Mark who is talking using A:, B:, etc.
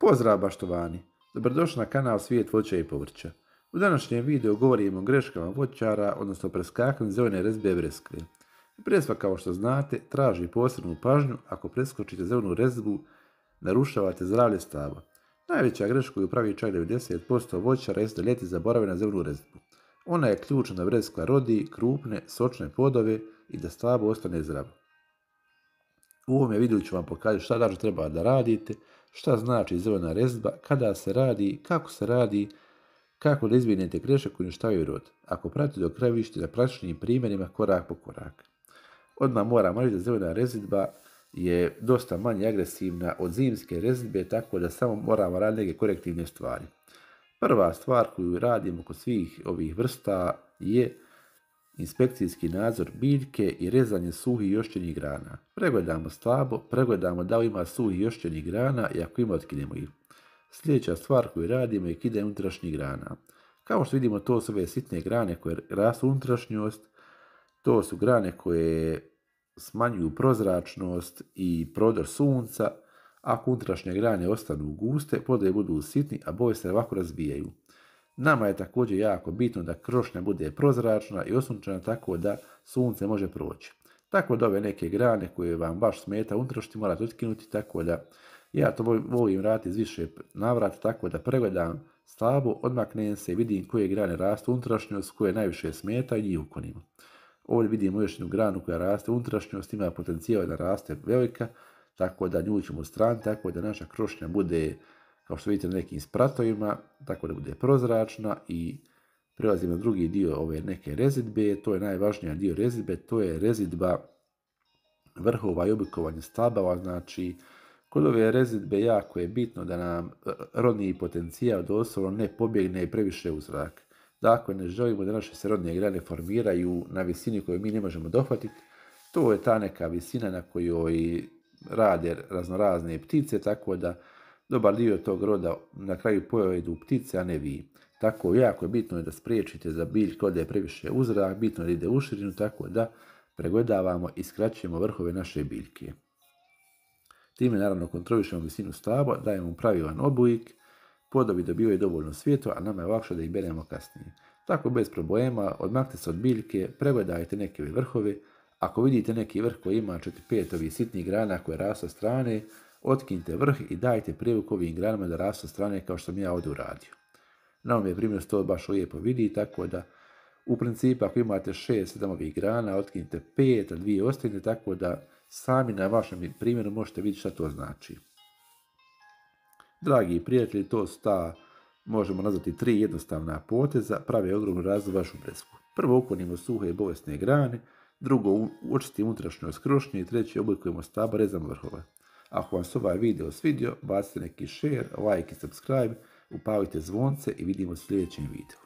A: Pozdrav baštovani, dobrodošli na kanal Svijet voća i povrća. U današnjem videu govorimo o greškama voćara, odnosno preskakanju zelene rezbe breskve. Breskva, kao što znate, traži posebnu pažnju. Ako preskočite zelenu rezbu, narušavate zdravlje stabla. Najveća greška koju pravi čak 90% voćara jeste da ljeti zaborave na zelenu rezbu. Ona je ključna da breskva rodi krupne, sočne plodove i da stablo ostane zdravo. U ovom videu ću vam pokazati šta tačno treba da radite, šta znači zelena rezba, kada se radi, kako da izbjegnete greške koje uništavaju rod. Ako pratite do kraja, vidite na praktičnim primjerima korak po korak. Odmah moram reći da zelena rezidba je dosta manje agresivna od zimske rezidbe, tako da samo moramo raditi neke korektivne stvari. Prva stvar koju radimo kod svih ovih vrsta je inspekcijski nadzor biljke i rezanje suhih i oštenih grana. Pregledamo stablo, pregledamo da li ima suhih i oštenih grana i ako ima, otkinemo ih. Sljedeća stvar koju radimo je kidanje unutrašnjih grana. Kao što vidimo, to su ove sitne grane koje rastu unutrašnjost, to su grane koje smanjuju prozračnost i prodor sunca. Ako unutrašnje grane ostanu guste, plodovi budu sitni, a boje se ovako razvijaju. Nama je također jako bitno da krošnja bude prozračna i osunčana tako da sunce može proći. Tako da ove neke grane koje vam baš smeta unutrašnjosti morate otkinuti, tako da ja to volim raditi iz više navrata, tako da pregledam stablo, odmaknem se i vidim koje grane rastu unutrašnjost, koje najviše smeta i njih uklonimo. Ovdje vidimo još jednu granu koja raste unutrašnjost, ima potencijal da raste velika, tako da nju ćemo odstraniti, tako da naša krošnja bude, kao što vidite, na nekim spratovima, tako da bude prozračna. I prelazimo na drugi dio ove neke rezidbe. To je najvažniji dio rezidbe, to je rezidba vrhova i oblikovanje stabala. Znači, kod ove rezidbe jako je bitno da nam rodni potencijal doslovno ne pobjegne previše u zrak. Dakle, ne želimo da naše se rodne grane formiraju na visini koju mi ne možemo dohvatiti. To je ta neka visina na kojoj rade raznorazne ptice, tako da dobar dio tog roda na kraju pojedu ptice, a ne vi. Tako jako je bitno da spriječite da biljka ode previše u zrak, bitno da ide u širinu, tako da pregledavamo i skraćujemo vrhove naše biljke. Time naravno kontrolišemo visinu stabla, dajemo mu pravilan oblik, plodovi dobivaju dovoljno svjetla, a nama je lakše da ih beremo kasnije. Tako bez problema, odmaknite se od biljke, pregledajte neke vrhove. Ako vidite neki vrh koji ima 4-5 ovih sitnih grana koje rastu sa strane, otkinite vrh i dajte privuk ovim granama da rastu sa strane kao što sam ja ovdje uradio. Na ovom je primjer to baš lijepo vidi, tako da u principu ako imate 6-7 ovih grana, otkinite 5, a 2 ostavite, tako da sami na vašem primjeru možete vidjeti šta to znači. Dragi prijatelji, to su ta, možemo nazvati, 3 jednostavna poteza, prave ogromnu razliku vašu breskvu. Prvo, uklonimo suhe i bolesne grane, drugo, očistimo unutrašnjost krošnje i treće, oblikujemo stablo, rezamo vrhove. Ako vam se ovaj video svidio, bacite neki share, like i subscribe, upalite zvonce i vidimo u sljedećem videu.